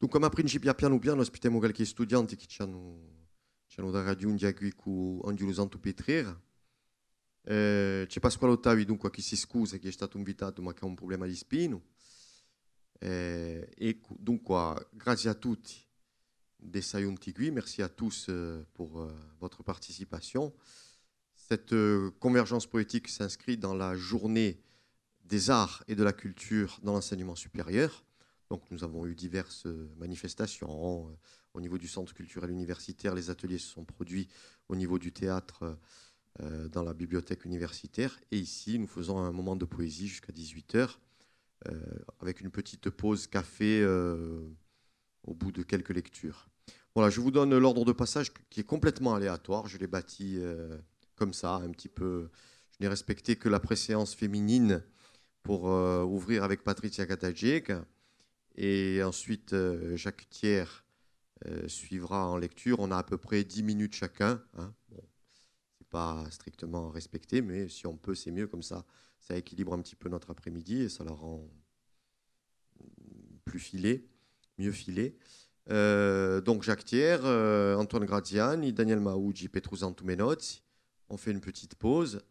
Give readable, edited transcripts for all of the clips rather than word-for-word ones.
Dunque, ma principia piano piano ospitiamo qualche studente che ci hanno da raggiungere qui con oggi lo santo Petrer. C'è Pasquale Ottavi, dunque, che si scusa che è stato invitato ma che ha un problema di spino. Donc, grazie a tutti d'être venus qui. Merci à tous pour votre participation. Cette convergence poétique s'inscrit dans la journée des arts et de la culture dans l'enseignement supérieur. Donc, nous avons eu diverses manifestations au niveau du centre culturel universitaire. Les ateliers se sont produits au niveau du théâtre dans la bibliothèque universitaire. Et ici, nous faisons un moment de poésie jusqu'à 18h avec une petite pause café au bout de quelques lectures. Voilà, je vous donne l'ordre de passage qui est complètement aléatoire. Je l'ai bâti comme ça, un petit peu. Je n'ai respecté que la préséance féminine pour ouvrir avec Patricia Katajic. Et ensuite, Jacques Thiers suivra en lecture. On a à peu près 10 minutes chacun. Hein. Bon, c'est pas strictement respecté, mais si on peut, c'est mieux comme ça. Ça équilibre un petit peu notre après-midi et ça la rend plus filé, mieux filé. Donc Jacques Thiers, Antoine Graziani, Daniel Maougi, Petrus Antumenozzi. On fait une petite pause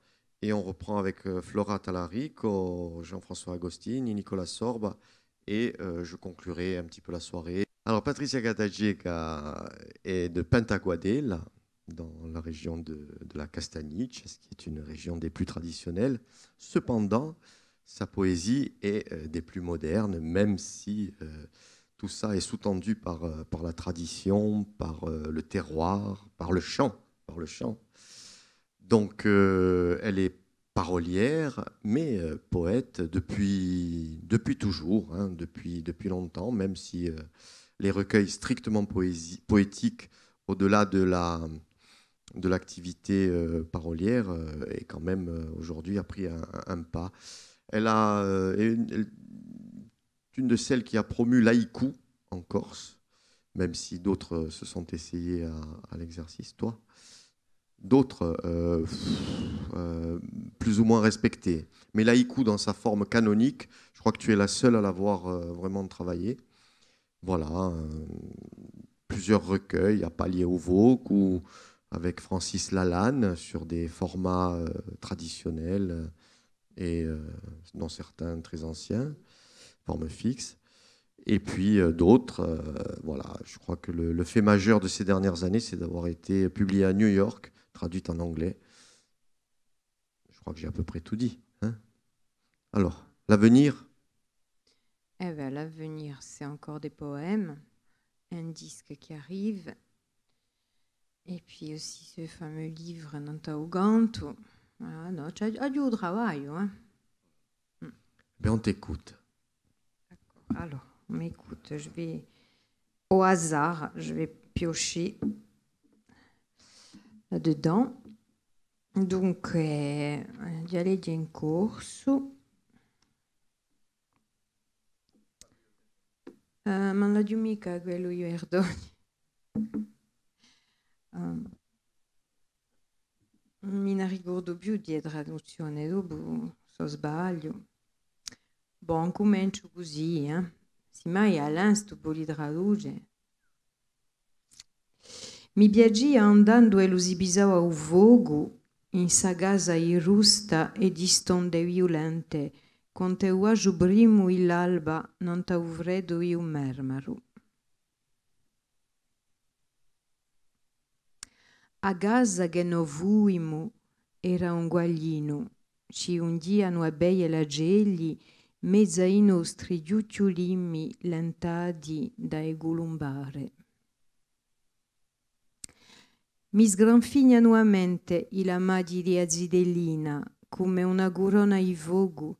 et on reprend avec Flora Talarico, Jean-François Agostini, Nicolas Sorba et je conclurai un petit peu la soirée. Alors Patricia Katajic est de Pentaguadel, dans la région de la Castaniche, ce qui est une région des plus traditionnelles. Cependant, sa poésie est des plus modernes, même si tout ça est sous-tendu par la tradition, par le terroir, par le chant. Donc, elle est parolière, mais poète depuis toujours, hein, depuis longtemps, même si les recueils strictement poétiques, au-delà de l'activité parolière, est quand même aujourd'hui a pris un pas. Elle est une de celles qui a promu l'haïku en Corse, même si d'autres se sont essayés à l'exercice. Toi, d'autres plus ou moins respectés. Mais l'haïku dans sa forme canonique, je crois que tu es la seule à l'avoir vraiment travaillé. Voilà, plusieurs recueils à Palier au Vauque ou avec Francis Lalanne sur des formats traditionnels et dont certains très anciens, formes fixes. Et puis d'autres, voilà, je crois que le fait majeur de ces dernières années, c'est d'avoir été publié à New York, traduite en anglais. Je crois que j'ai à peu près tout dit. Hein. Alors, l'avenir? Eh bien, l'avenir, c'est encore des poèmes, un disque qui arrive, et puis aussi ce fameux livre Nantauganto. Voilà, no, c'è du travail. Hein. Ben, on t'écoute. D'accord. Alors, on m'écoute. Je vais, au hasard, je vais piocher là-dedans. Donc, dialeggi in corso. Ma non la dico mica quello io Erdoni. Mi ne ricordo più di traduzione, dopo so sbaglio. Bon, comincio così, Se mai all'insto può li tradurre. Mi piacia andando e lo si bisava a vogo, in sa casa irrusta e distonde violente, con te uaggio primo l'alba non t'au freddo io mermaro. A casa che no vuimo era un guaglino, ci undiano a beie la gelli, mezza i nostri giucciolimi lentati dai gulumbare. Mi sgranfignano a mente i lamadi di azidellina, come una gurona i vogu,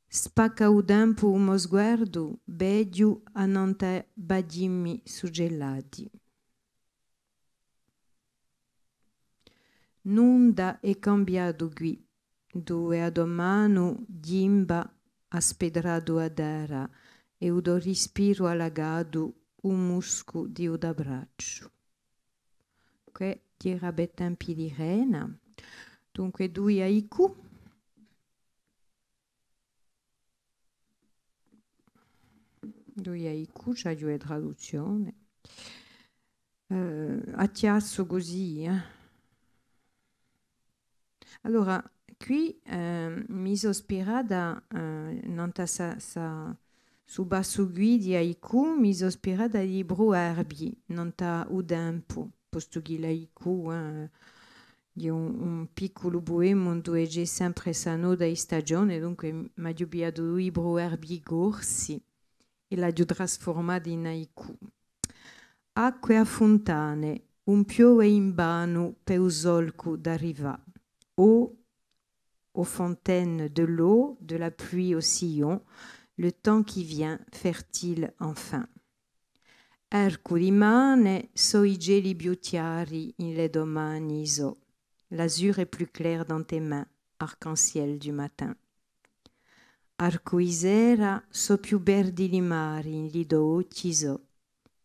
spacca o tempo uno sguardo, bedio a non te badimmi suggellati. Nunda è cambiato qui, dove a domano dimba a spedrado a terra e udo respiro allagato un musco di un abbraccio. Che tira betempi di rena. Dunque due haiku. due haiku, c'ha due traduzioni. A chiasso così. Allora, qui mi sono ispirata, su basso di haiku, mi sono ispirata al libro Erbi, non ta Udempo, posto che l'haiku di un piccolo poema dove c'è sempre sa noda di stagione, dunque mi ha dubbiato il libro Erbi Gorsi e l'ha trasformato in haiku. Acque a fontane, un piove in vano per un solco d'arriva. Aux fontaines de l'eau, de la pluie au sillon, le temps qui vient fertile enfin. Erco rimane soi geli biutiari in le domani iso. L'azur est plus clair dans tes mains, arc-en-ciel du matin. Arcoisera so più verdi li mari in lido occhiso.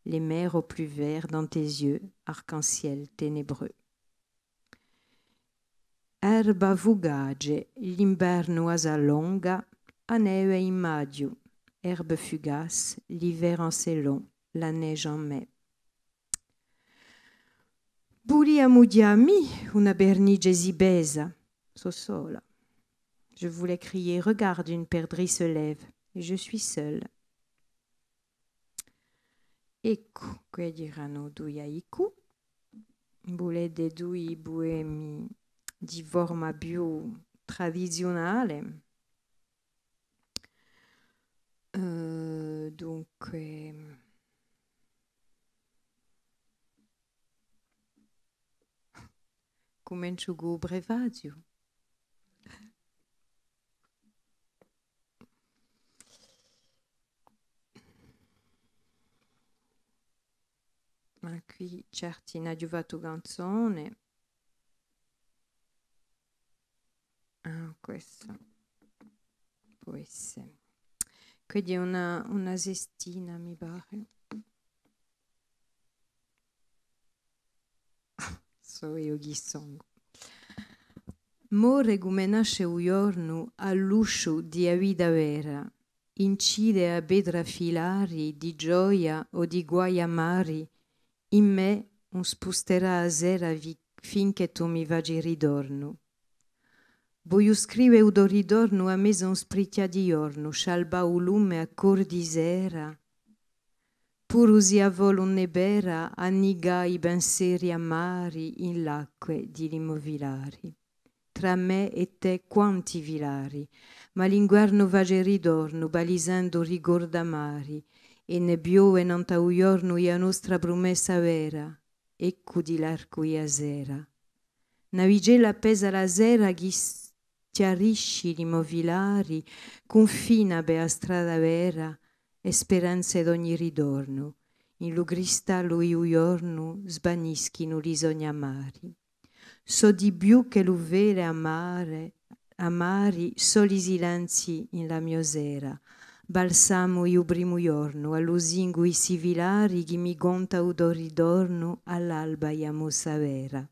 Les mers au plus vert dans tes yeux, arc-en-ciel ténébreux. Erba vugage, l'inverno s'allonga, a neve in maggio, herbe fugace, l'hiver en long, la neige en mai. Buria mudiami, una bernige zibesa, so sola. Je voulais crier, regarde, une perdrix se lève, et je suis seule. Ecco, quelli erano due haiku. Volete due poemi di forma più tradizionale. Dunque, comincio con il brevaggio. Ma qui certi in aggiuvato canzone. Questa può essere. Quindi è una sestina, mi pare. So io chi sono. More come nasce un giorno all'uscio di a vita vera, incide a bedra filari di gioia o di guai amari, in me un spusterà a sera finché tu mi vagi ridorno. Voglio scrivere un ridorno a me son spricchia di giorno, scialba un lume a cor di sera, pur usi a volo nebera, anniga i pensieri amari in l'acque di limovilari. Tra me e te quanti vilari, ma l'inguerno vage ridorno, balisando rigor d'amari, e nebbiò e non ta un giorno ia nostra promessa vera, ecco di l'arco ia sera. Navigella appesa la sera chi chiarisci l'immovilari, confina bea strada vera e speranze d'ogni ridorno. In lu cristallo io giorno sbanischino li sogni amari. So di più che lu vere amari soli silenzi in la mia sera. Balsamo io primo giorno, all'usingo i sivilari chi mi conta udo ridorno all'alba iamosa vera.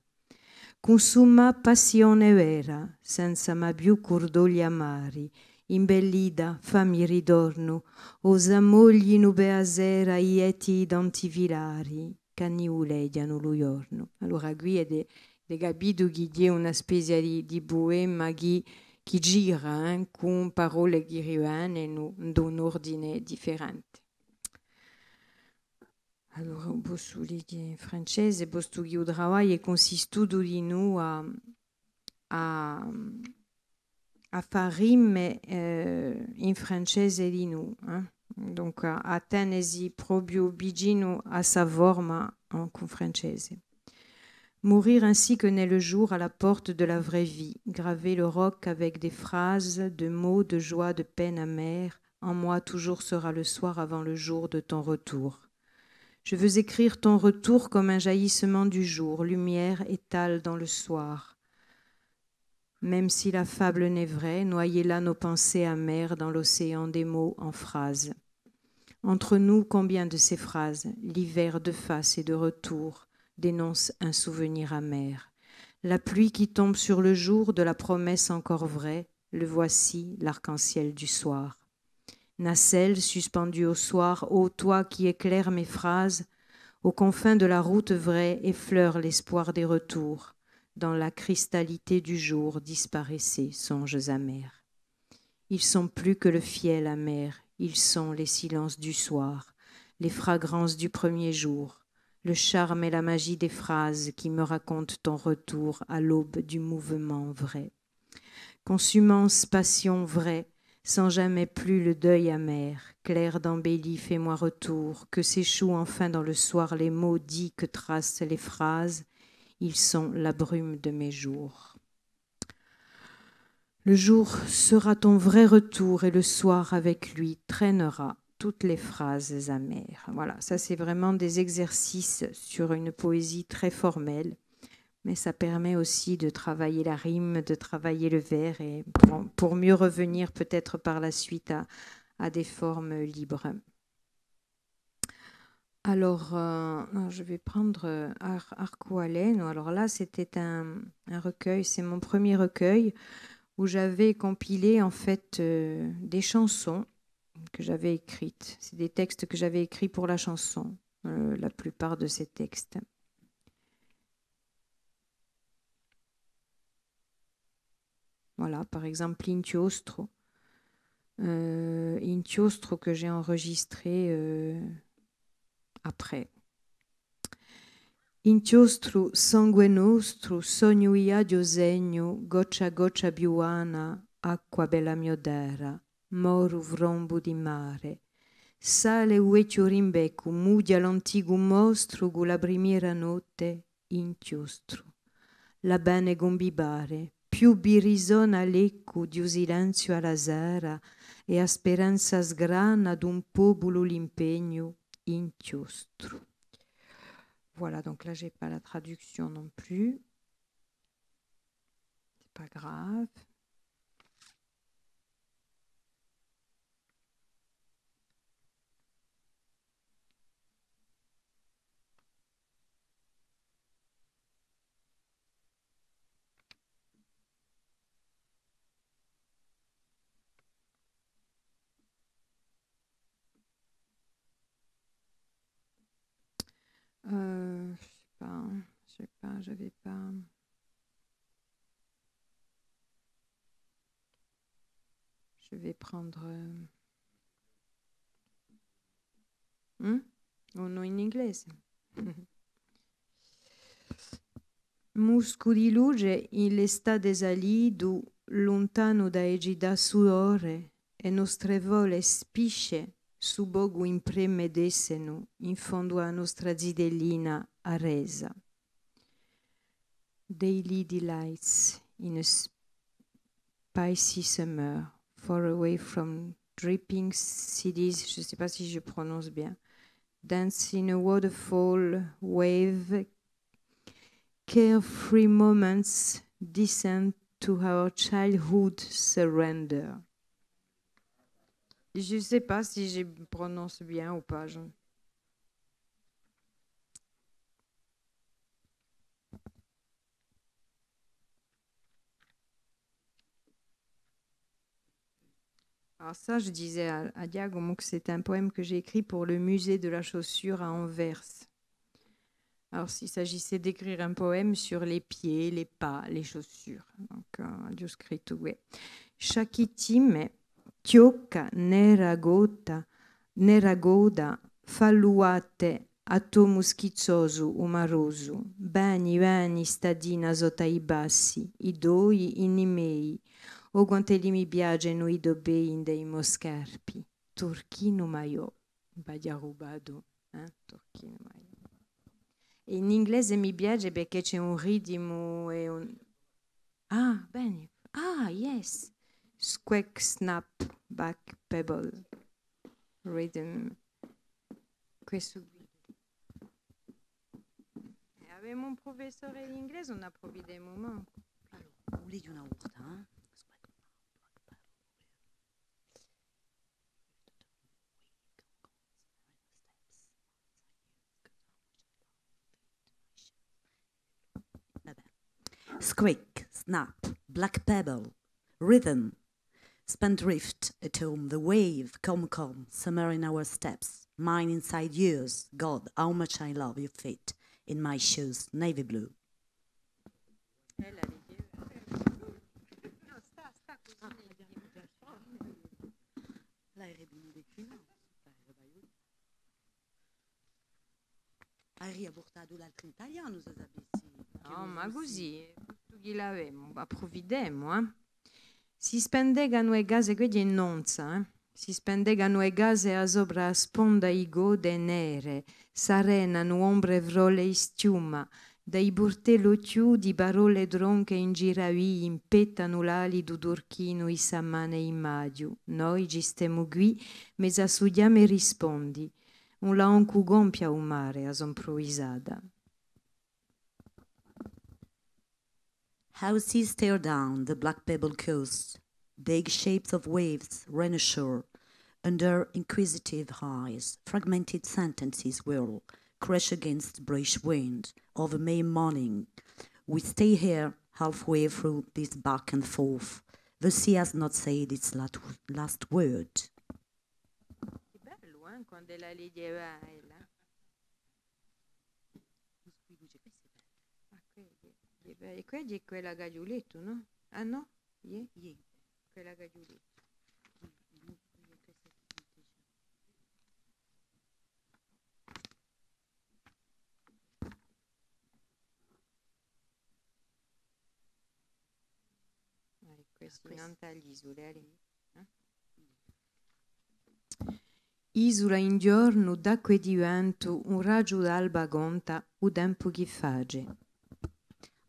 Consuma passione vera, senza ma più cordogli amari, imbellida fammi ridorno, osa mogli nube a sera ieti identivilari, cani uleidiano lo giorno. Allora qui è de capito che è una specie di poema che gira con parole che rimangono in un ordine differente. Allora, posso dire in francese, posto che il lavoro consiste di noi a fare rime in francese di noi. Donc, a tenesi proprio vicino a sa forma en francese. Mourir ainsi que naît le jour à la porte de la vraie vie, graver le roc avec des phrases, de mots, de joie, de peine amère, en moi toujours sera le soir avant le jour de ton retour. Je veux écrire ton retour comme un jaillissement du jour, lumière étale dans le soir. Même si la fable n'est vraie, noyez là nos pensées amères dans l'océan des mots en phrases. Entre nous, combien de ces phrases, l'hiver de face et de retour, dénonce un souvenir amer. La pluie qui tombe sur le jour de la promesse encore vraie, le voici, l'arc-en-ciel du soir. Nacelle suspendue au soir, ô toi qui éclaires mes phrases, aux confins de la route vraie effleure l'espoir des retours. Dans la cristalité du jour disparaissaient songes amers. Ils sont plus que le fiel amer, ils sont les silences du soir, les fragrances du premier jour, le charme et la magie des phrases qui me racontent ton retour à l'aube du mouvement vrai. Consumance passion vraie, sans jamais plus le deuil amer, clair d'embellie, fais-moi retour, que s'échouent enfin dans le soir les mots dits que tracent les phrases, ils sont la brume de mes jours. Le jour sera ton vrai retour et le soir avec lui traînera toutes les phrases amères. Voilà, ça c'est vraiment des exercices sur une poésie très formelle, mais ça permet aussi de travailler la rime, de travailler le vers et pour mieux revenir peut-être par la suite à des formes libres. Alors, je vais prendre Arcualeno. Alors là, c'était un recueil, c'est mon premier recueil où j'avais compilé en fait des chansons que j'avais écrites. C'est des textes que j'avais écrits pour la chanson, la plupart de ces textes. Voilà, par exemple, Inchiostro. Inchiostro que j'ai enregistré après. Inchiostro sangue nostro, sogno iadio segno, goccia goccia biuana, acqua bella miodera, moru vrombo di mare. Sale ueccio rimbecu, mudia l'antigo mostro, gu la primiera notte, inchiostro. La bene gombibare, più birisona lecco di un silenzio alla sera e a speranza sgrana d'un popolo l'impegno, inchiostro. Voilà, donc là, j'ai pas la traduction non plus. C'est pas grave. J'avais pas. Je vais prendre. Uno in inglese. Musco di luce in l'estate salido, lontano da egida sudore, e nostre vole spisce su bogu in premedesseno, in fondo a nostra zidellina aresa. Daily delights in a spicy summer, far away from dripping cities, je ne sais pas si je prononce bien, dance in a waterfall, wave, carefree moments descend to our childhood surrender. Je ne sais pas si je prononce bien ou pas. Alors ça, je disais à Diagomo que c'est un poème que j'ai écrit pour le musée de la chaussure à Anvers. Alors s'il s'agissait d'écrire un poème sur les pieds, les pas, les chaussures. Donc, ho scritto qui. Shakitime, Tioka, Neragoda, Falluate, Atomu schizzoso, umaroso, Bani, stadina sota i bassi, i doi, i nimei, o quantelli mi piacciono i dobei in dei moscarpi, Turchino maio, Badiarubado, Turchino maio. E in inglese mi piace perché c'è un ritmo e un... Ah, bene. Ah, yes. Squeak, snap, back, pebble, rhythm. Questo qui. Avevamo un professore di inglese, on a provi des moments. Alors, voulez una urta, hein? Squeak, snap, black pebble, rhythm. Spendthrift at home, the wave, come, summer in our steps, mine inside yours. God, how much I love your feet in my shoes, navy blue. Hai portato l'altro in italiano, se sapessi. No, ma così, chi l'avemo, approfidiamo, eh? Si spendegano e gase, quelli è nonza, eh? Si spendegano e gase a sopra a sponda i gode nere, s'arenano ombre vrole e stiuma, dai burtello chiù di parole dronche in giravi impettano l'ali du dorchino i sammane in maggio. Noi ci stiamo qui, mezza studiamo e rispondi. Un laon cu gompia un mare a improvvisada. How seas stare down the black pebble coast, vague shapes of waves run ashore, under inquisitive eyes, fragmented sentences whirl, crash against british wind of a May morning. We stay here halfway through this back and forth. The sea has not said its last word. Che bello, quando la leggeva là. E quelli è quella gagliuletto, no? Ah no? Yeah. Quella gagliuletto. Questi non tagli isole, Isola in giorno d'acqua e di vento, un raggio d'alba gonta, o tempo che fage.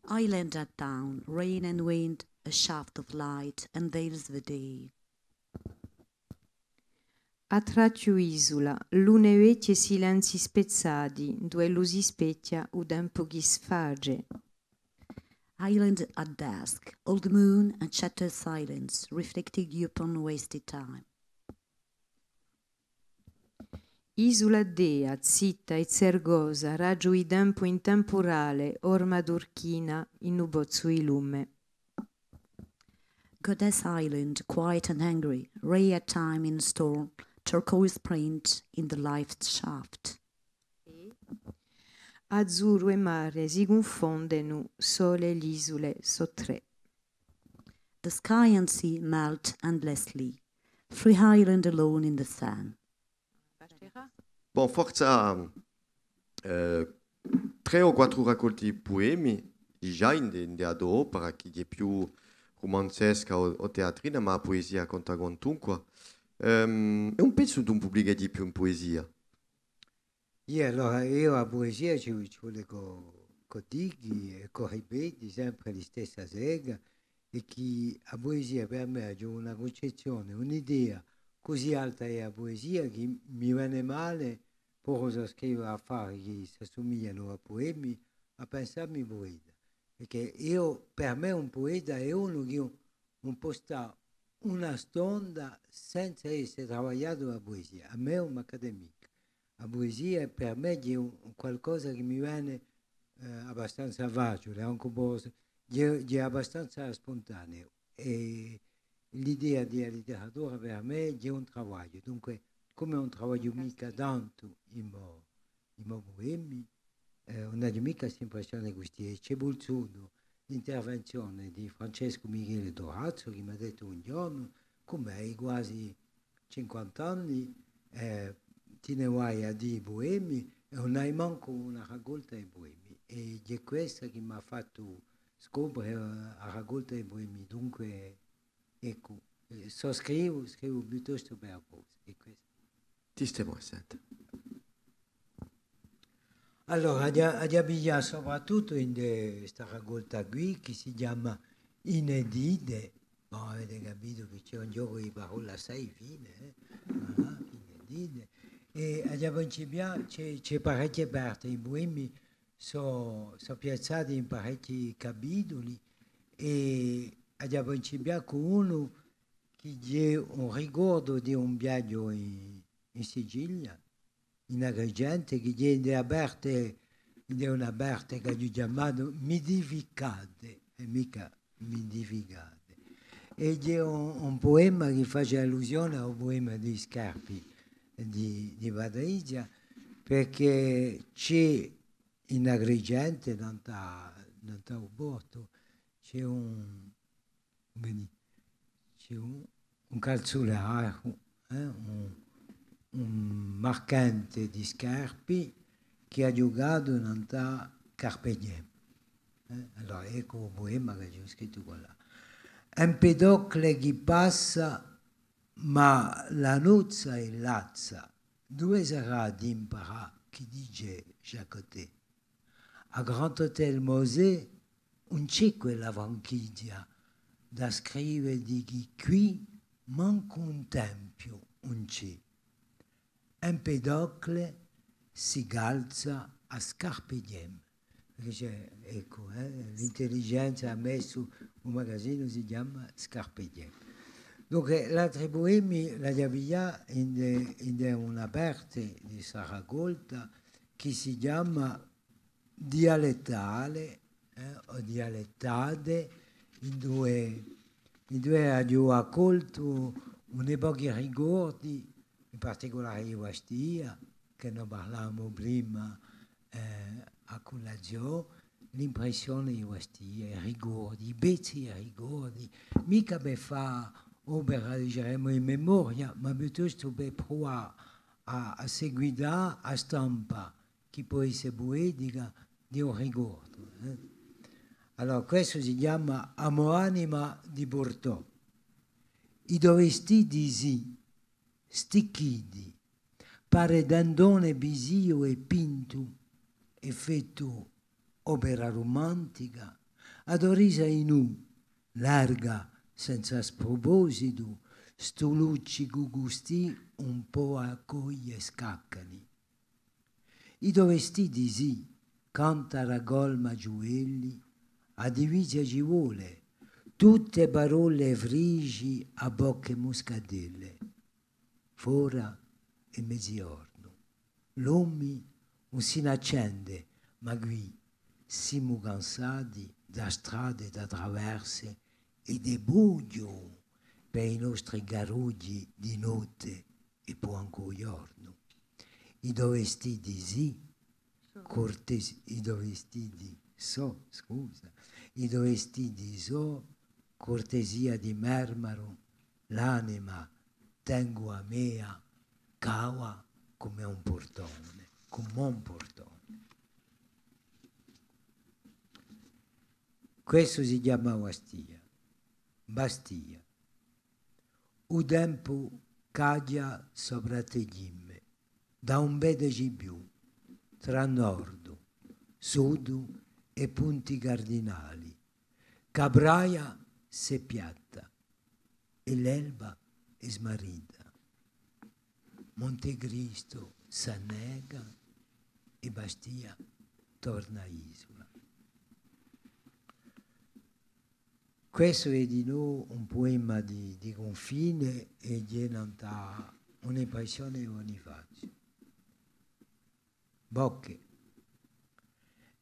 Island at down, rain and wind, a shaft of light unveils the day. A traccio isola, lune vecchie silenzi spezzati, due lusi specchia, o tempo che sfage. Island at dusk, old moon and shattered silence, reflecting upon wasted time. Isola dea, zitta e zergosa, raggio i tempo in temporale, orma d'orchina, in ubozzo i lume. Goddess Island, quiet and angry, ray at time in storm, turquoise print in the life shaft. Azzurro e mare si confondono, sole e l'isole so tre. The sky and sea melt endlessly, free island alone in the sun. Bon, forza 3 o 4 raccolti poemi, già in opera, chi è più romanzesca o teatrina, ma poesia conta quantunque. È un pezzo di un pubblico di più in poesia. Allora io a poesia ci vuole dighi e ripeti sempre la stessa sega e che a poesia per me ha una concezione, un'idea così alta è la poesia che mi viene male per scrivere affari che si assomigliano a poemi a pensarmi poeta. Perché per me un poeta è uno che non può stare una stonda senza essere travagliato la poesia. A me è un'accademia. La poesia per me è qualcosa che mi viene abbastanza facile, è abbastanza spontaneo. E l'idea della letteratura per me è un lavoro. Dunque, come non lavoro mica tanto in poemi, non ho mica l'impressione che c'è voluto l'intervenzione di Francesco Michele Dorazzo, che mi ha detto un giorno, come hai quasi 50 anni, ti ne vai a dire poemi e non hai manco una raccolta di poemi. E è questa che mi ha fatto scoprire la raccolta di poemi. Dunque, ecco, scrivo piuttosto per poco. Ti stiamo sentendo. Allora, abbiamo soprattutto in questa raccolta qui che si chiama Inedite. Ma avete capito che c'è un gioco di parole assai fine, Inedite. E abbiamo c'è parecchie parti, i poemi sono piazzati in parecchi capitoli e abbiamo con uno che è un ricordo di un viaggio in Sicilia, in Agrigento, che è una parte che ho chiamato Midificate, e mica Midificate. e c'è un poema che fa allusione al poema di Scarpi di Badaigia, perché c'è in Agrigente, non sta Uborto, c'è un calzolaio, un marcante di Scarpi che ha giocato in Carpe Diem. Allora ecco il poema che ho scritto qua là. Empedocle che passa, ma la nozza e lazza, dove sarà di imparare chi dice Jacoté? A Grand Hotel Mosè non c'è quella vanchiglia da scrivere di chi qui manca un tempio, non c'è. Empedocle si calza a Carpe Diem. Ecco, l'intelligenza ha messo un magazzino si chiama Carpe Diem. Dunque, l'altro poema la Diaviglia in una parte di Saracolta che si chiama Dialettale o Dialettade, in due ho accolto un'epoca ricordi, in particolare di Ostia, che ne parlavamo prima a colazione, l'impressione di Ostia, i ricordi, i pezzi e ricordi, mica per fare opera, diciamo, in memoria, ma piuttosto per provare a seguire a stampa, che può essere poetica, di un ricordo. Allora, questo si chiama Amoanima di Bortò. I dovesti disi, sticchidi, pare dandone bisio e pinto, effetto opera romantica, ad orisa in larga, senza sproposito, stulucci gugusti un po' a coglie scaccani. I dovesti disi, canta ragolma giuelli, a divisa ci vuole, tutte parole frigi a bocche muscadelle, fora e mezziorno. L'uomo non si accende, ma qui siamo cansati da strade, da traverse e di buio per i nostri garugli di notte e poi anche giorno. I dovesti di sì, cortesi, i dovesti di so, scusa, i dovesti di so, cortesia di mermaro, l'anima tengo a mea, cava come un portone, come un portone. Questo si chiama Bastia. Un tempo caglia sopra te gimme, da un bede più, tra nord, sud e punti cardinali. Cabraia se piatta e l'elba è smarrita. Montecristo s'annega e Bastia torna isola. Questo è di noi un poema di confine e genera un'impressione di Bonifacio. Bocche.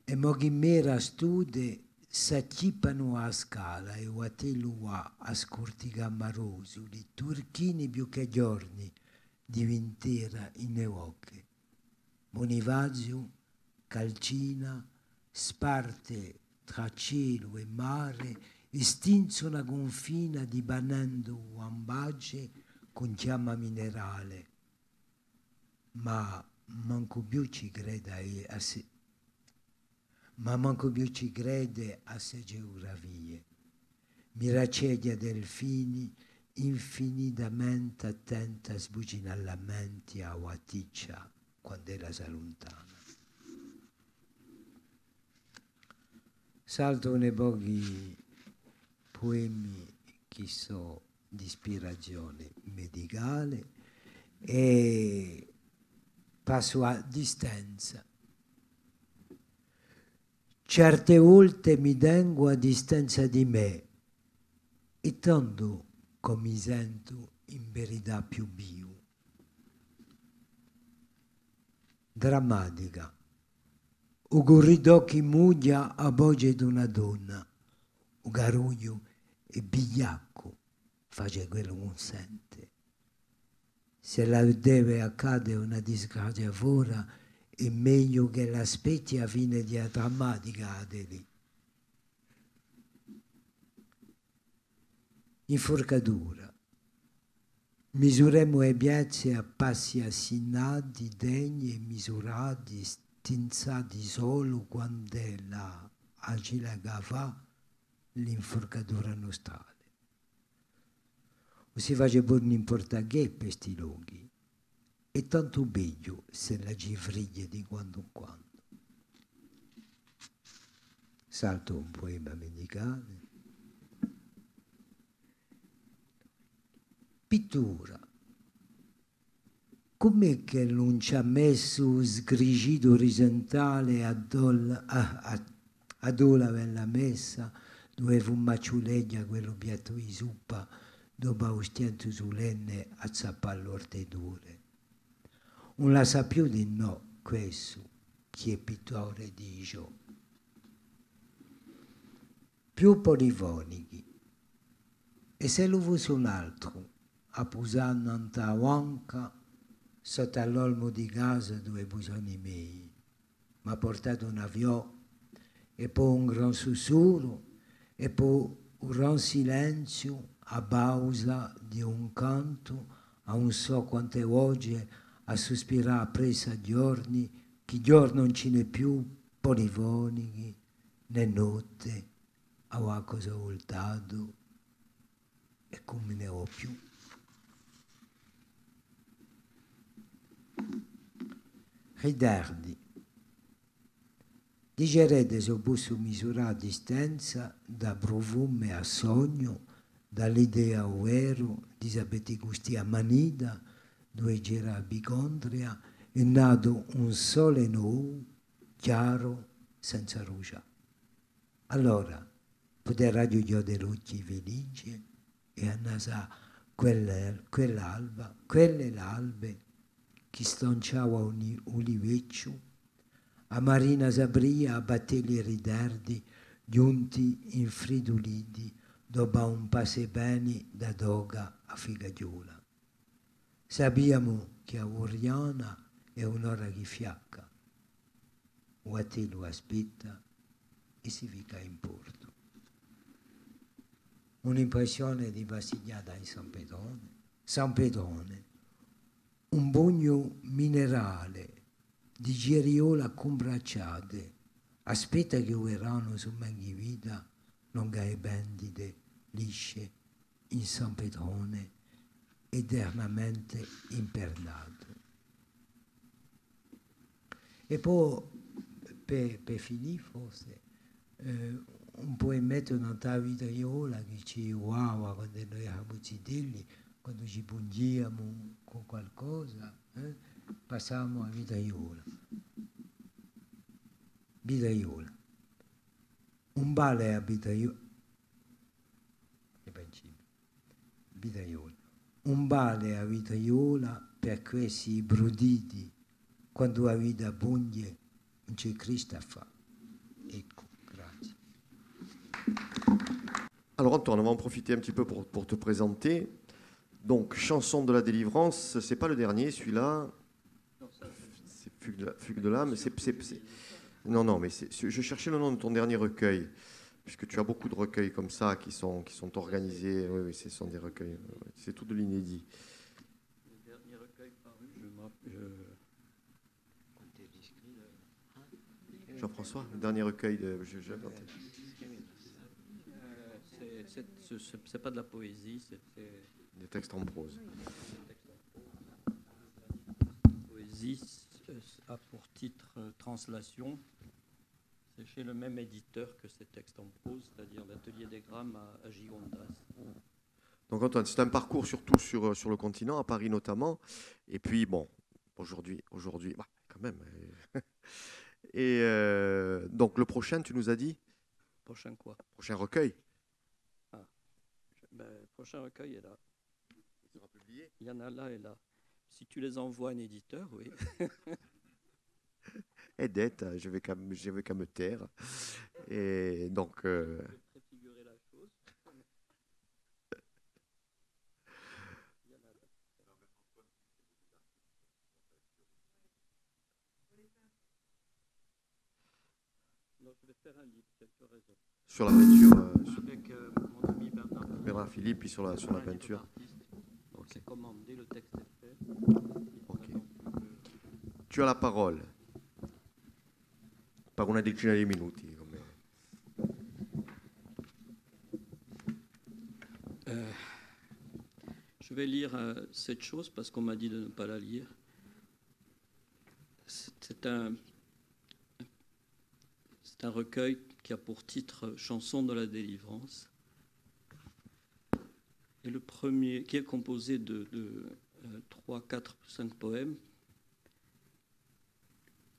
E moghimera stude s'accipano a scala e uatelua a scortiga maroso, li turchini più che giorni diventera in evoche. Bonifacio calcina, sparte tra cielo e mare, estinse una confina dibanendo ambace con chiama minerale, ma manco più ci crede a sé. Ma manco più ci crede a sé geografie. Miracedia delfini infinitamente attenta a sbucinallamenti a Waticcia quando era si lontana. Salto nei pochi poemi che sono di ispirazione medicale e passo a distanza. Certe volte mi tengo a distanza di me e tanto come mi sento in verità più vivo. Drammatica. Un corridoio che muglia a voce di una donna, un garuglio e bigliacco face quello che sente. Se la deve accadere una disgrazia ora, è meglio che l'aspetti a fine di drammatica lì. Inforcatura. Misuremmo le piazze a passi assinati, degni e misurati, stinzati solo quando è la agile che fa l'inforcatura nostrale. O si face pure non importa che per questi luoghi, è tanto meglio se la ci friglia di quando in quando. Salto un poema medicale. Pittura. Com'è che non ci ha messo sgrigito orizzontale ad ola bella messa, dove fu macciuleggia quello piatto di zuppa, dopo lo stiento solenne a zappare l'ortedure. Non la sa più di no, questo, chi è pittore di ciò. Più polifonici. E se lo fosse un altro, a Pusanna Antawanca, sotto all'olmo di casa dove posano i miei, mi ha portato un aviò, e poi un gran sussurro, e poi un gran silenzio a pausa di un canto, a un so quante voci a sospirare presa a giorni, che giorno non ce n'è più, polifonici, né notte, a cosa voltato, e come ne ho più. Ritardi. Digerete se posso misurare a distanza da profumo a sogno, dall'idea ovvero di sapere gusti a manida, dove c'era bicondria, è nato un sole nuovo, chiaro, senza rugia. Allora, poter raggiungere l'occhio felice e annasare quell'alba, quelle l'albe, che stonciava un oliveccio, a Marina Sabria a battelli ritardi, giunti infridoliti, dopo un passebeni da doga a Figaggiola. Sappiamo che a Oriana è un'ora che fiacca, o a te lo aspetta e si fica in porto. Un'impressione di passeggiata in San Pedrone, un bugno minerale di geriola combracciate, aspetta che il verano su mangi vita non gai bendide lisce in San Pedrone, eternamente impernato. E poi, per finire forse, un poemetto nella vitriola che ci wow quando noi eravamo cittadini, quando ci pungiamo con qualcosa, passavamo a vitriola. Vitriola. Un bale a vitriola. Vitriola. Un bale a vitriola per questi bruditi, quando la vita pugna, non c'è Cristo a fa. Ecco, grazie. Alors Antoine, on va en profiter un petit peu pour te présenter. Donc, Chanson de la délivrance, c'est pas le dernier, celui-là. C'est Fugue de l'âme. Non, mais je cherchais le nom de ton dernier recueil, puisque tu as beaucoup de recueils comme ça qui sont organisés. Oui, ce sont des recueils. C'est tout de l'inédit. Le dernier recueil paru, Jean-François, le dernier recueil de. C'est pas de la poésie, c'est des textes en prose. La poésie a pour titre Translation. C'est chez le même éditeur que ces textes en prose, c'est-à-dire l'Atelier des Grammes à Gigondas. Donc Antoine, c'est un parcours surtout sur le continent, à Paris notamment. Et puis bon, aujourd'hui, bah, quand même. Et donc le prochain, tu nous as dit ? Prochain quoi ? Prochain recueil. Le prochain recueil est là. Il sera publié ? Il y en a là et là. Si tu les envoies à un éditeur, oui. Edette, je vais qu'à me taire. Et donc. Je vais préfigurer la chose. faire un livre, tu as raison. Sur la peinture, Avec mon ami Bernard Philippe, puis sur la peinture. Donc c'est commandé, le texte est fait. Ok. Tu as la parole. Per una decina di minuti. Je vais lire cette chose parce qu'on m'a dit de ne pas la lire. C'est un recueil qui a pour titre Chansons de la délivrance. Et le premier, qui est composé de 3, 4, 5 poèmes.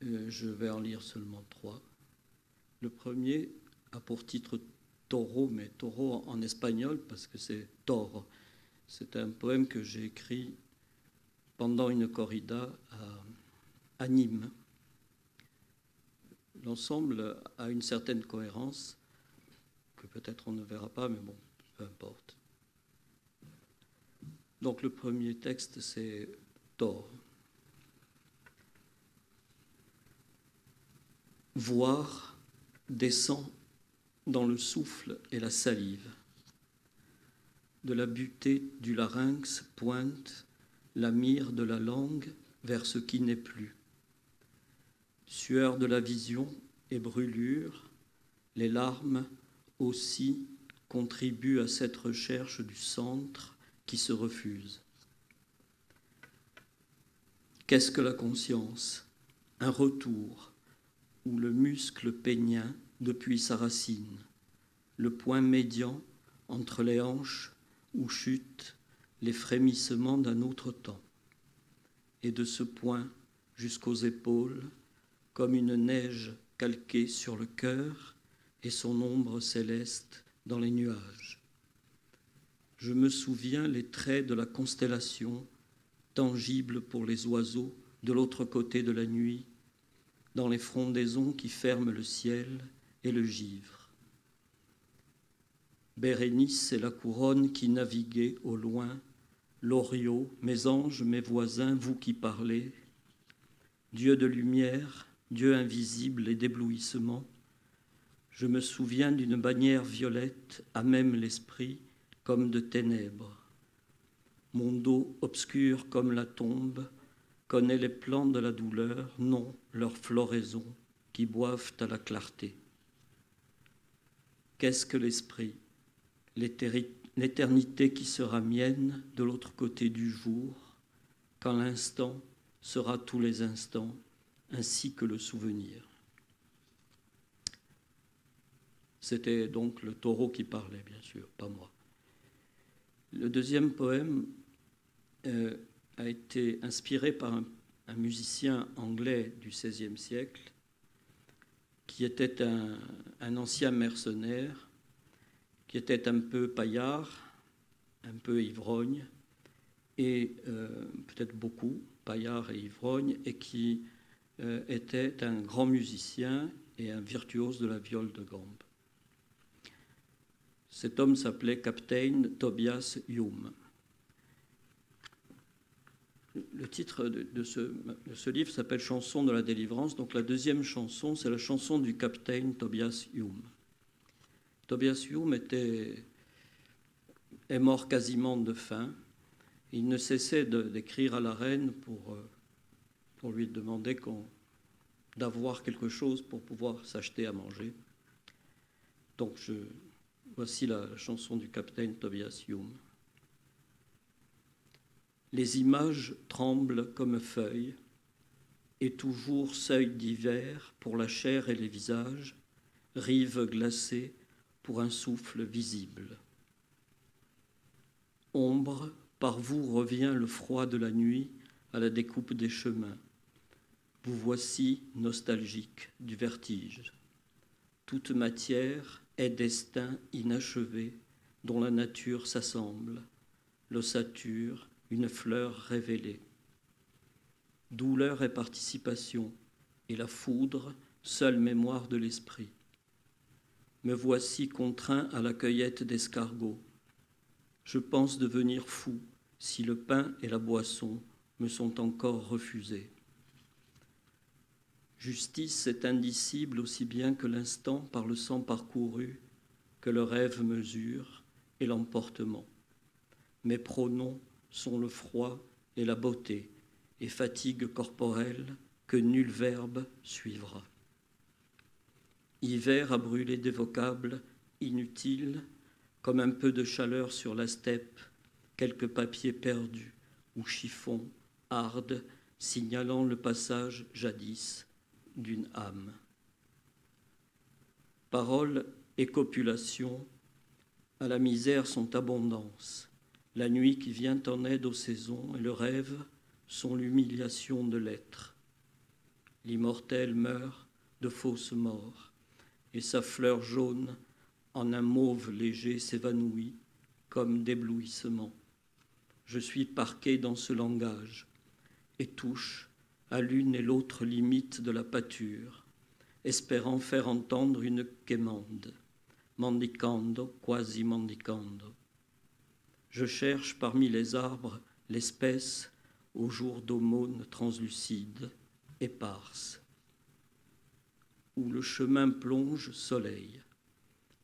Je vais en lire seulement 3. Le premier a pour titre Toro, mais Toro en espagnol parce que c'est toro. C'est un poème que j'ai écrit pendant une corrida à Nîmes. L'ensemble a une certaine cohérence que peut-être on ne verra pas, mais bon, peu importe. Donc le premier texte, c'est Toro. Voir descend dans le souffle et la salive. De la butée du larynx pointe la myrrhe de la langue vers ce qui n'est plus. Sueur de la vision et brûlure, les larmes aussi contribuent à cette recherche du centre qui se refuse. Qu'est-ce que la conscience? Un retour où le muscle peignien depuis sa racine, le point médian entre les hanches où chutent les frémissements d'un autre temps, et de ce point jusqu'aux épaules, comme une neige calquée sur le cœur et son ombre céleste dans les nuages. Je me souviens les traits de la constellation, tangibles pour les oiseaux de l'autre côté de la nuit, dans les frondaisons qui ferment le ciel et le givre. Bérénice et la couronne qui naviguaient au loin, Loriot, mes anges, mes voisins, vous qui parlez, Dieu de lumière, Dieu invisible et d'éblouissement, je me souviens d'une bannière violette à même l'esprit comme de ténèbres. Mon dos obscur comme la tombe connaît les plans de la douleur, non leur floraison, qui boivent à la clarté. Qu'est-ce que l'esprit? L'éternité qui sera mienne de l'autre côté du jour, quand l'instant sera tous les instants, ainsi que le souvenir. C'était donc le taureau qui parlait, bien sûr, pas moi. Le deuxième poème a été inspiré par un musicien anglais du XVIe siècle qui était un ancien mercenaire, qui était un peu paillard, un peu ivrogne, et peut-être beaucoup paillard et ivrogne, et qui était un grand musicien et un virtuose de la viole de gambe. Cet homme s'appelait Captain Tobias Hume. Le titre de ce livre s'appelle « Chanson de la délivrance ». Donc la deuxième chanson, c'est la chanson du Captain Tobias Hume. Tobias Hume est mort quasiment de faim. Il ne cessait d'écrire à la reine pour lui demander d'avoir quelque chose pour pouvoir s'acheter à manger. Donc voici la chanson du Captain Tobias Hume. Les images tremblent comme feuilles, et toujours seuil d'hiver pour la chair et les visages, rive glacée pour un souffle visible. Ombre, par vous revient le froid de la nuit à la découpe des chemins. Vous voici nostalgique du vertige. Toute matière est destin inachevé dont la nature s'assemble, l'ossature, une fleur révélée. Douleur et participation, et la foudre, seule mémoire de l'esprit. Me voici contraint à la cueillette d'escargots. Je pense devenir fou si le pain et la boisson me sont encore refusés. Justice est indicible aussi bien que l'instant par le sang parcouru, que le rêve mesure et l'emportement. Mes pronoms sont le froid et la beauté, et fatigue corporelle que nul verbe suivra. Hiver a brûlé des vocables inutiles, comme un peu de chaleur sur la steppe, quelques papiers perdus ou chiffons hardes, signalant le passage jadis d'une âme. Paroles et copulation à la misère sont abondance. La nuit qui vient en aide aux saisons et le rêve sont l'humiliation de l'être. L'immortel meurt de fausses morts et sa fleur jaune en un mauve léger s'évanouit comme d'éblouissement. Je suis parqué dans ce langage et touche à l'une et l'autre limite de la pâture, espérant faire entendre une quémande, mendicando, quasi mendicando. Je cherche parmi les arbres l'espèce au jour d'aumône translucide, éparse, où le chemin plonge soleil.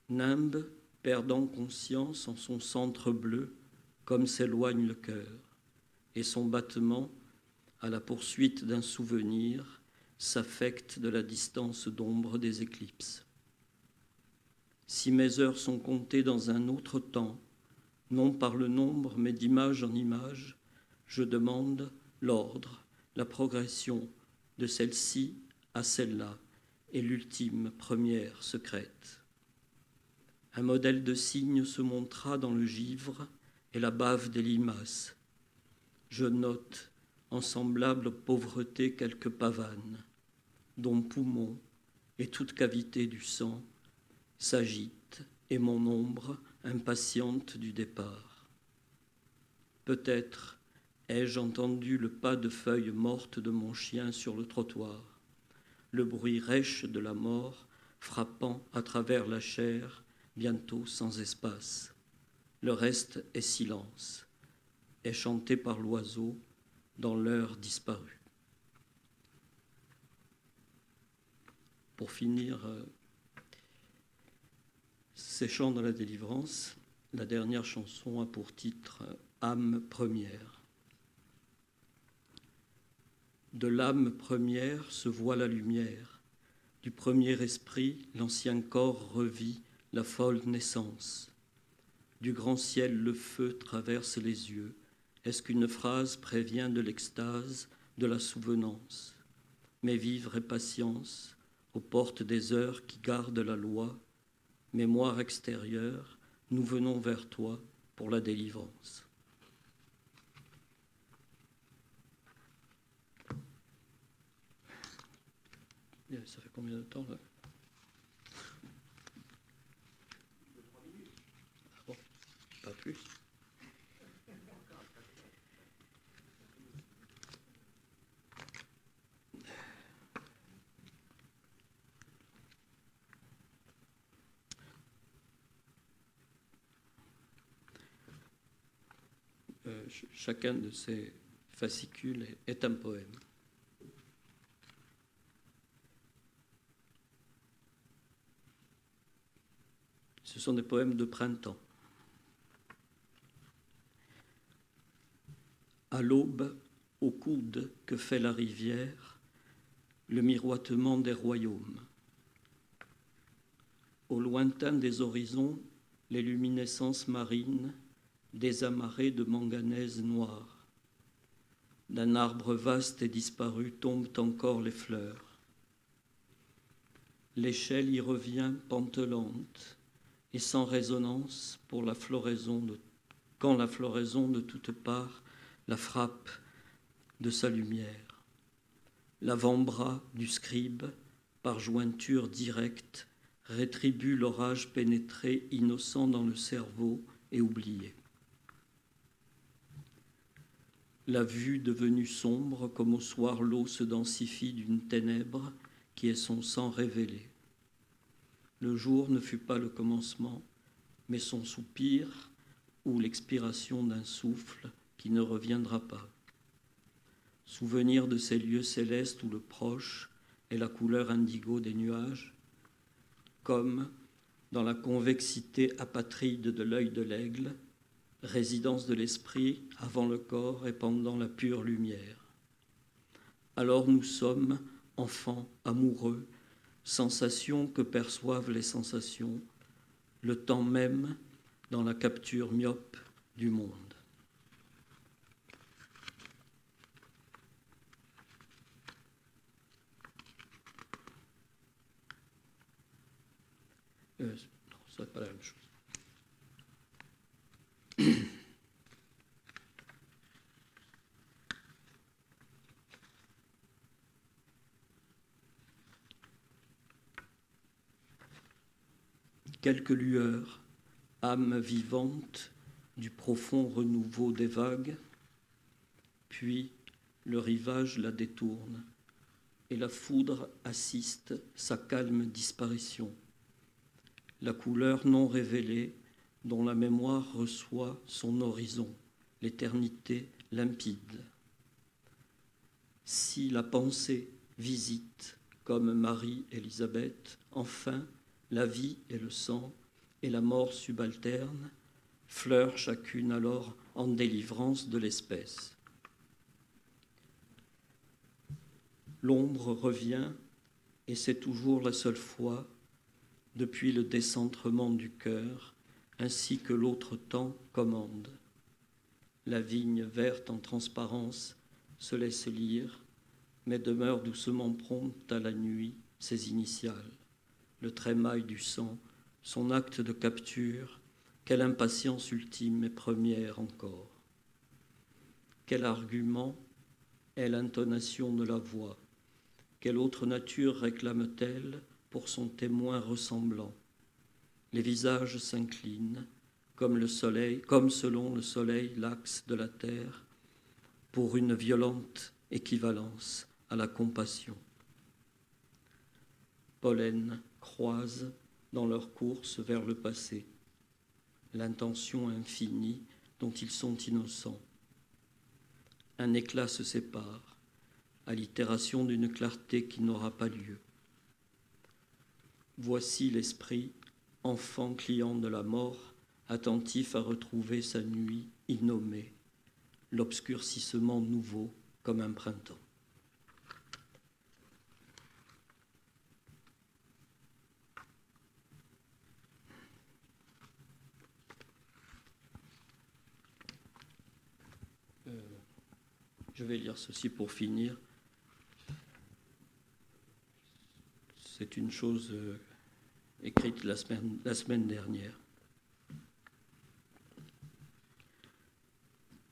Nimbe, perdant conscience en son centre bleu, comme s'éloigne le cœur, et son battement, à la poursuite d'un souvenir, s'affecte de la distance d'ombre des éclipses. Si mes heures sont comptées dans un autre temps, non par le nombre, mais d'image en image, je demande l'ordre, la progression de celle-ci à celle-là, et l'ultime première secrète. Un modèle de cygne se montra dans le givre et la bave des limaces. Je note, en semblable pauvreté, quelques pavanes, dont poumons et toute cavité du sang s'agitent, et mon ombre, impatiente du départ. Peut-être ai-je entendu le pas de feuilles mortes de mon chien sur le trottoir, le bruit rêche de la mort frappant à travers la chair, bientôt sans espace. Le reste est silence, est chanté par l'oiseau dans l'heure disparue. Pour finir ces chants de la délivrance, la dernière chanson a pour titre « Âme première ». De l'âme première se voit la lumière, du premier esprit l'ancien corps revit la folle naissance. Du grand ciel le feu traverse les yeux, est-ce qu'une phrase prévient de l'extase, de la souvenance? Mais vivre et patience, aux portes des heures qui gardent la loi, mémoire extérieure, nous venons vers toi pour la délivrance. Ça fait combien de temps là? Ah bon, pas plus. Chacun de ces fascicules est un poème. Ce sont des poèmes de printemps. À l'aube, au coude que fait la rivière, le miroitement des royaumes. Au lointain des horizons, les luminescences marines, désamarrées de manganèse noire. D'un arbre vaste et disparu tombent encore les fleurs. L'échelle y revient pantelante et sans résonance pour la floraison quand la floraison de toutes parts la frappe de sa lumière. L'avant-bras du scribe, par jointure directe, rétribue l'orage pénétré innocent dans le cerveau et oublié. La vue devenue sombre, comme au soir l'eau se densifie d'une ténèbre qui est son sang révélé. Le jour ne fut pas le commencement, mais son soupir ou l'expiration d'un souffle qui ne reviendra pas. Souvenir de ces lieux célestes où le proche, et la couleur indigo des nuages, comme dans la convexité apatride de l'œil de l'aigle, résidence de l'esprit avant le corps et pendant la pure lumière. Alors nous sommes enfants amoureux, sensations que perçoivent les sensations, le temps même dans la capture myope du monde. Non, ce n'est pas la même chose. Quelques lueurs, âme vivante du profond renouveau des vagues, puis le rivage la détourne et la foudre assiste sa calme disparition. La couleur non révélée dont la mémoire reçoit son horizon, l'éternité limpide. Si la pensée visite, comme Marie-Élisabeth, enfin la vie et le sang et la mort subalterne, fleurent chacune alors en délivrance de l'espèce. L'ombre revient, et c'est toujours la seule fois, depuis le décentrement du cœur, ainsi que l'autre temps commande. La vigne verte en transparence se laisse lire, mais demeure doucement prompte à la nuit ses initiales, le trémail du sang, son acte de capture, quelle impatience ultime et première encore. Quel argument est l'intonation de la voix? Quelle autre nature réclame-t-elle pour son témoin ressemblant? Les visages s'inclinent, comme le soleil, comme selon le soleil l'axe de la terre, pour une violente équivalence à la compassion. Pollen croisent dans leur course vers le passé, l'intention infinie dont ils sont innocents. Un éclat se sépare, à l'itération d'une clarté qui n'aura pas lieu. Voici l'esprit, enfant client de la mort, attentif à retrouver sa nuit innommée, l'obscurcissement nouveau comme un printemps. Je vais lire ceci pour finir. C'est une chose écrite la semaine dernière.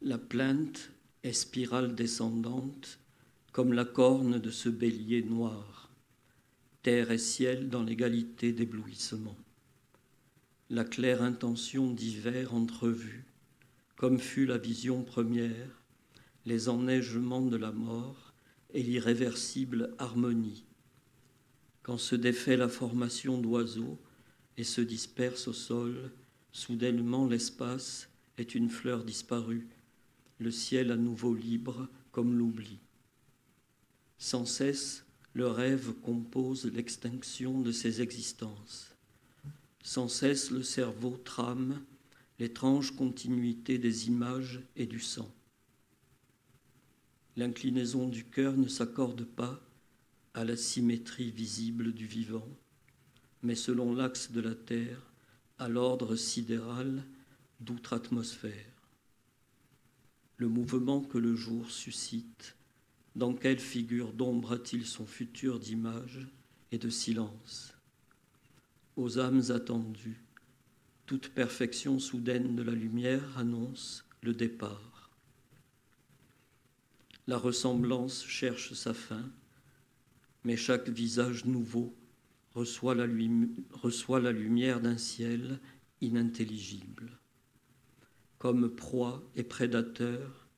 La plainte est spirale descendante comme la corne de ce bélier noir, terre et ciel dans l'égalité d'éblouissement. La claire intention d'hiver entrevue, comme fut la vision première, les enneigements de la mort et l'irréversible harmonie. Quand se défait la formation d'oiseaux et se disperse au sol, soudainement l'espace est une fleur disparue, le ciel à nouveau libre comme l'oubli. Sans cesse, le rêve compose l'extinction de ses existences. Sans cesse, le cerveau trame l'étrange continuité des images et du sang. L'inclinaison du cœur ne s'accorde pas à la symétrie visible du vivant, mais selon l'axe de la terre, à l'ordre sidéral d'outre atmosphère. Le mouvement que le jour suscite, dans quelle figure d'ombre a-t-il son futur d'image et de silence? Aux âmes attendues, toute perfection soudaine de la lumière annonce le départ. La ressemblance cherche sa fin, mais chaque visage nouveau reçoit la lumière d'un ciel inintelligible. Comme proie et prédateur,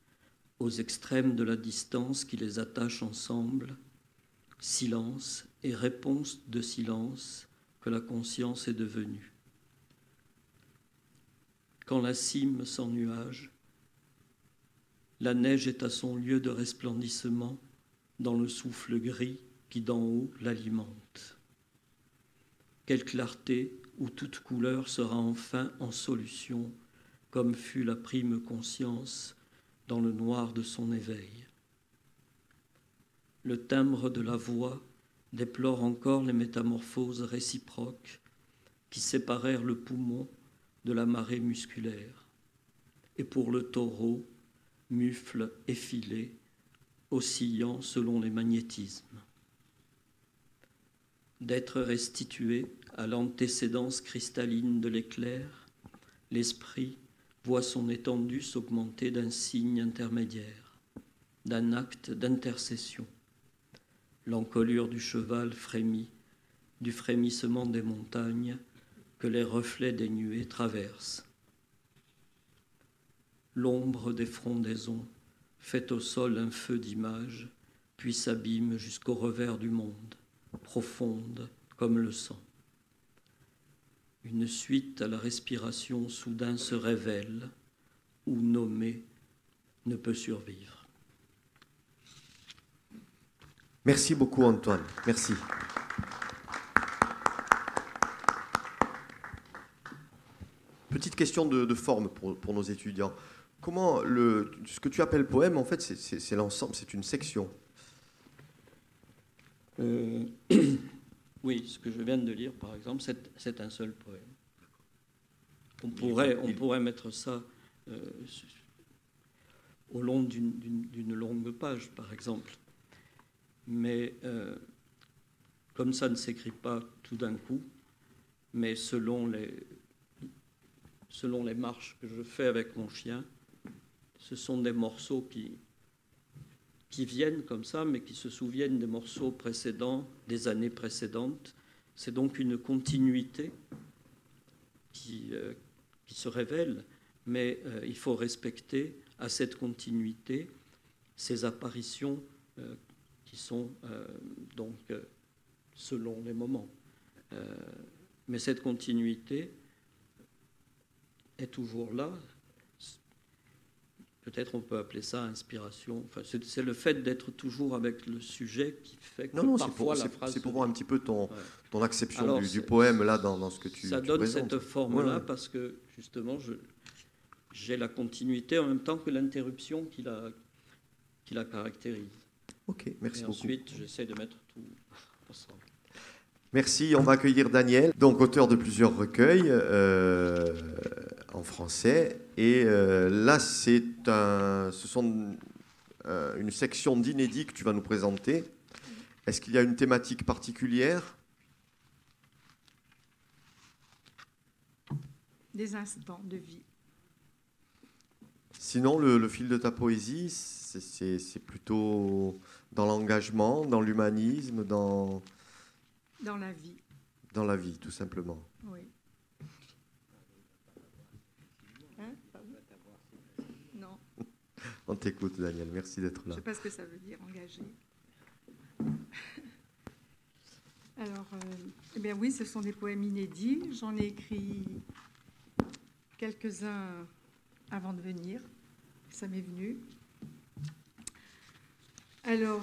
aux extrêmes de la distance qui les attache ensemble, silence et réponse de silence que la conscience est devenue. Quand la cime sans nuage, la neige est à son lieu de resplendissement dans le souffle gris qui d'en haut l'alimente. Quelle clarté où toute couleur sera enfin en solution, comme fut la prime conscience dans le noir de son éveil. Le timbre de la voix déplore encore les métamorphoses réciproques qui séparèrent le poumon de la marée musculaire. Et pour le taureau, mufle effilé, oscillant selon les magnétismes. D'être restitué à l'antécédence cristalline de l'éclair, l'esprit voit son étendue s'augmenter d'un signe intermédiaire, d'un acte d'intercession. L'encolure du cheval frémit du frémissement des montagnes que les reflets des nuées traversent. L'ombre des frondaisons fait au sol un feu d'image, puis s'abîme jusqu'au revers du monde, profonde comme le sang. Une suite à la respiration soudain se révèle, où nommer ne peut survivre. Merci beaucoup Antoine, merci. Petite question de forme pour nos étudiants. Comment ce que tu appelles poème, en fait, c'est l'ensemble, c'est une section. Oui, ce que je viens de lire, par exemple, c'est un seul poème. On pourrait mettre ça au long d'une longue page, par exemple. Mais comme ça ne s'écrit pas tout d'un coup, mais selon les marches que je fais avec mon chien, ce sont des morceaux qui viennent comme ça, mais qui se souviennent des morceaux précédents, des années précédentes. C'est donc une continuité qui se révèle, mais il faut respecter à cette continuité ces apparitions qui sont donc selon les moments. Mais cette continuité est toujours là. Peut-être on peut appeler ça inspiration. Enfin, c'est le fait d'être toujours avec le sujet qui fait que parfois la phrase... C'est pour voir un petit peu ton acception Alors, du poème là dans ce que tu ça donne présentes. Cette forme-là ouais. Parce que justement j'ai la continuité en même temps que l'interruption qui la caractérise. Ok, merci beaucoup. Ensuite, j'essaie de mettre tout ensemble. Merci, on va accueillir Daniel, donc auteur de plusieurs recueils en français. Et là, ce sont une section d'inédits que tu vas nous présenter. Est-ce qu'il y a une thématique particulière ? Des instants de vie. Sinon, le fil de ta poésie, c'est plutôt dans l'engagement, dans l'humanisme, dans la vie. Dans la vie, tout simplement. Oui. Hein ? Non. On t'écoute, Daniel. Merci d'être là. Je ne sais pas ce que ça veut dire, engagé. Alors, eh bien oui, ce sont des poèmes inédits. J'en ai écrit quelques-uns avant de venir. Ça m'est venu. Alors,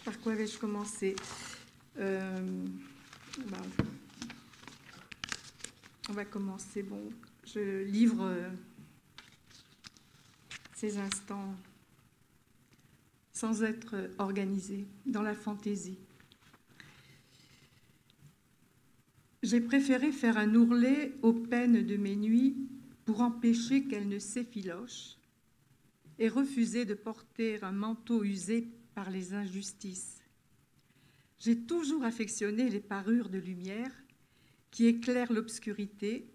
par quoi vais-je commencer ? On va commencer. Bon, je livre ces instants sans être organisé, dans la fantaisie. J'ai préféré faire un ourlet aux peines de mes nuits pour empêcher qu'elles ne s'effilochent et refuser de porter un manteau usé par les injustices. J'ai toujours affectionné les parures de lumière qui éclairent l'obscurité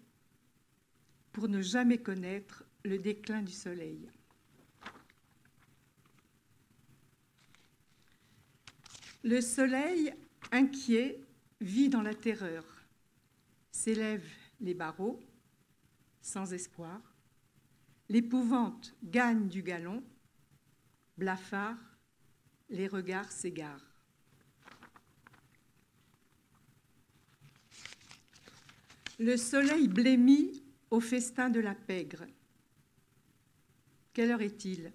pour ne jamais connaître le déclin du soleil. Le soleil, inquiet, vit dans la terreur, s'élève les barreaux, sans espoir. L'épouvante gagne du galon, blafard, les regards s'égarent. Le soleil blêmit au festin de la pègre. Quelle heure est-il ?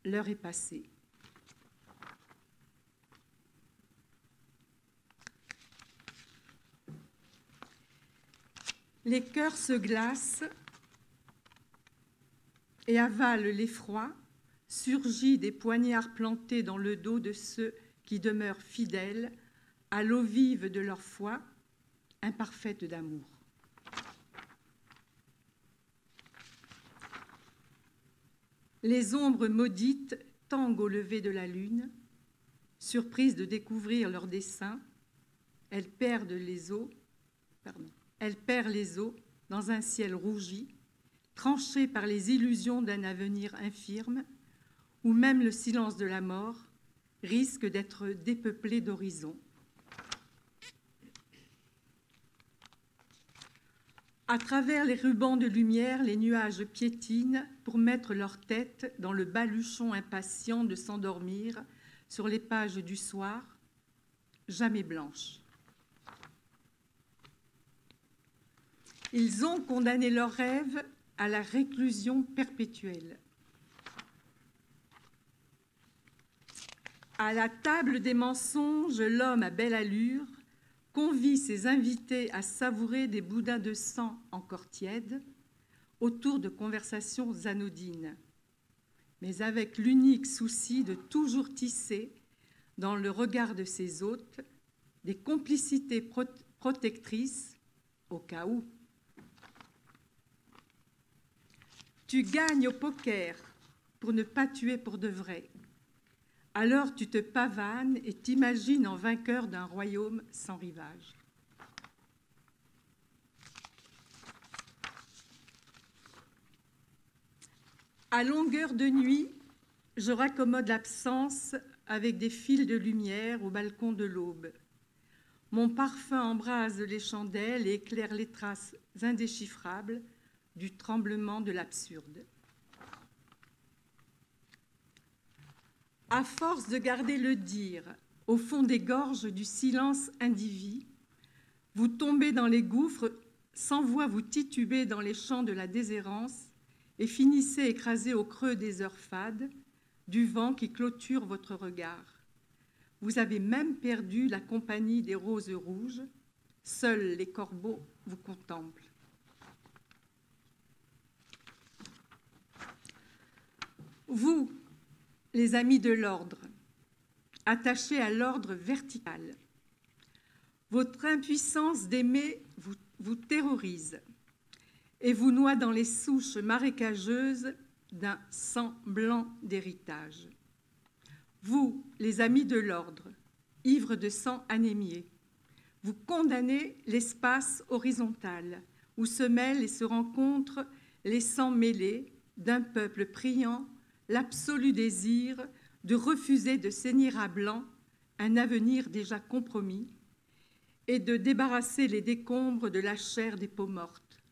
L'heure est passée. Les cœurs se glacent et avalent l'effroi, surgit des poignards plantés dans le dos de ceux qui demeurent fidèles à l'eau vive de leur foi, imparfaite d'amour. Les ombres maudites tanguent au lever de la lune, surprises de découvrir leur dessein, elles perdent les eaux, elle perd les eaux dans un ciel rougi, tranché par les illusions d'un avenir infirme, où même le silence de la mort risque d'être dépeuplé d'horizons. À travers les rubans de lumière, les nuages piétinent pour mettre leur tête dans le baluchon impatient de s'endormir sur les pages du soir, jamais blanches. Ils ont condamné leurs rêves à la réclusion perpétuelle. À la table des mensonges, l'homme à belle allure convie ses invités à savourer des boudins de sang encore tièdes autour de conversations anodines, mais avec l'unique souci de toujours tisser, dans le regard de ses hôtes, des complicités protectrices au cas où. Tu gagnes au poker pour ne pas tuer pour de vrai. Alors tu te pavanes et t'imagines en vainqueur d'un royaume sans rivage. À longueur de nuit, je raccommode l'absence avec des fils de lumière au balcon de l'aube. Mon parfum embrase les chandelles et éclaire les traces indéchiffrables du tremblement de l'absurde. À force de garder le dire au fond des gorges du silence indivis, vous tombez dans les gouffres sans voix vous tituber dans les champs de la déshérence et finissez écrasé au creux des heures fades du vent qui clôture votre regard. Vous avez même perdu la compagnie des roses rouges, seuls les corbeaux vous contemplent. Vous, les amis de l'ordre, attachés à l'ordre vertical, votre impuissance d'aimer vous terrorise et vous noie dans les souches marécageuses d'un sang blanc d'héritage. Vous, les amis de l'ordre, ivres de sang anémié, vous condamnez l'espace horizontal où se mêlent et se rencontrent les sangs mêlés d'un peuple priant l'absolu désir de refuser de saigner à blanc un avenir déjà compromis et de débarrasser les décombres de la chair des peaux mortes.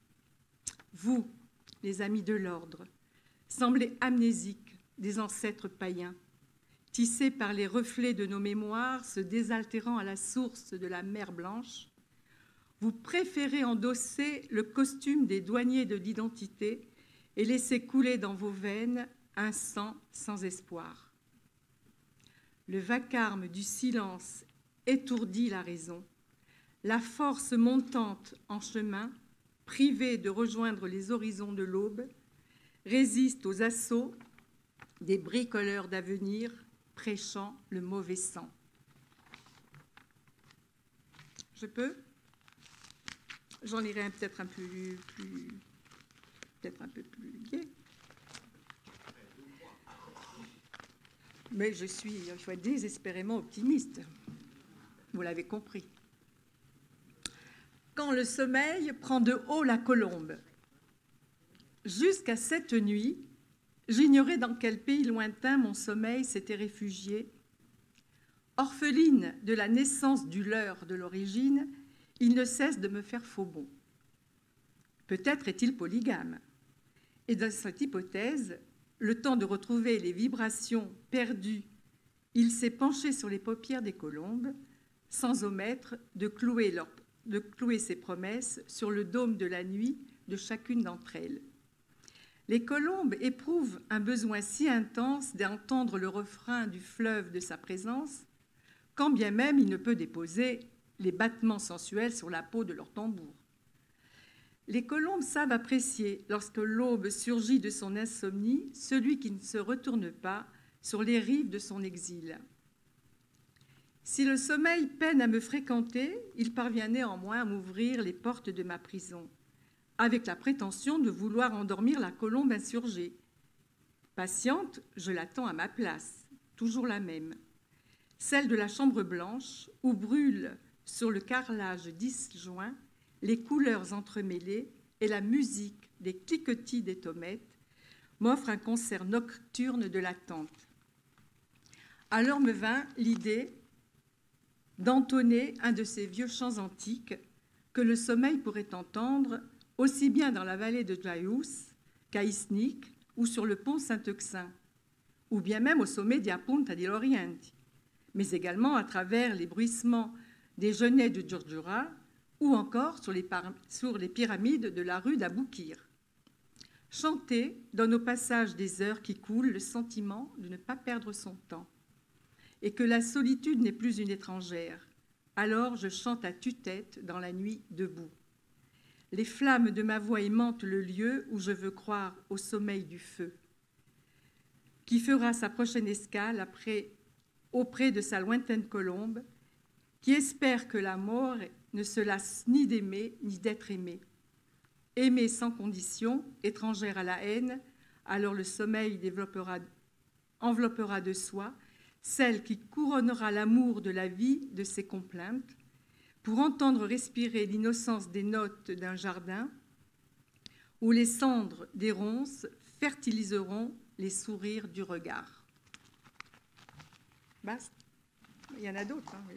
Vous, les amis de l'ordre, semblez amnésiques des ancêtres païens, tissés par les reflets de nos mémoires, se désaltérant à la source de la mer Blanche. Vous préférez endosser le costume des douaniers de l'identité et laisser couler dans vos veines un sang sans espoir. Le vacarme du silence étourdit la raison. La force montante en chemin, privée de rejoindre les horizons de l'aube, résiste aux assauts des bricoleurs d'avenir prêchant le mauvais sang. Je peux ? J'en lirai peut-être un peu plus gai. Mais il faut être désespérément optimiste. Vous l'avez compris. Quand le sommeil prend de haut la colombe. Jusqu'à cette nuit, j'ignorais dans quel pays lointain mon sommeil s'était réfugié. Orpheline de la naissance du leurre de l'origine, il ne cesse de me faire faux bond. Peut-être est-il polygame. Et dans cette hypothèse, le temps de retrouver les vibrations perdues, il s'est penché sur les paupières des colombes, sans omettre de clouer ses promesses sur le dôme de la nuit de chacune d'entre elles. Les colombes éprouvent un besoin si intense d'entendre le refrain du fleuve de sa présence, quand bien même il ne peut déposer les battements sensuels sur la peau de leur tambour. Les colombes savent apprécier, lorsque l'aube surgit de son insomnie, celui qui ne se retourne pas sur les rives de son exil. Si le sommeil peine à me fréquenter, il parvient néanmoins à m'ouvrir les portes de ma prison, avec la prétention de vouloir endormir la colombe insurgée. Patiente, je l'attends à ma place, toujours la même, celle de la chambre blanche, où brûlent sur le carrelage disjoint les couleurs entremêlées et la musique des cliquetis des tommettes m'offre un concert nocturne de l'attente. Alors me vint l'idée d'entonner un de ces vieux chants antiques que le sommeil pourrait entendre aussi bien dans la vallée de Jaius qu'à Isnik ou sur le pont Saint-Euxin, ou bien même au sommet di Punta di Oriente, mais également à travers les bruissements des genêts de Djurdjura ou encore sur les pyramides de la rue d'Aboukir. Chanter donne au passage des heures qui coulent le sentiment de ne pas perdre son temps et que la solitude n'est plus une étrangère. Alors je chante à tue-tête dans la nuit debout. Les flammes de ma voix aimantent le lieu où je veux croire au sommeil du feu, qui fera sa prochaine escale auprès de sa lointaine colombe, qui espère que la mort ne se lasse ni d'aimer ni d'être aimée. Aimer sans condition, étrangère à la haine, alors le sommeil enveloppera de soi celle qui couronnera l'amour de la vie de ses complaintes, pour entendre respirer l'innocence des notes d'un jardin où les cendres des ronces fertiliseront les sourires du regard. Basta. Il y en a d'autres. Hein, mais...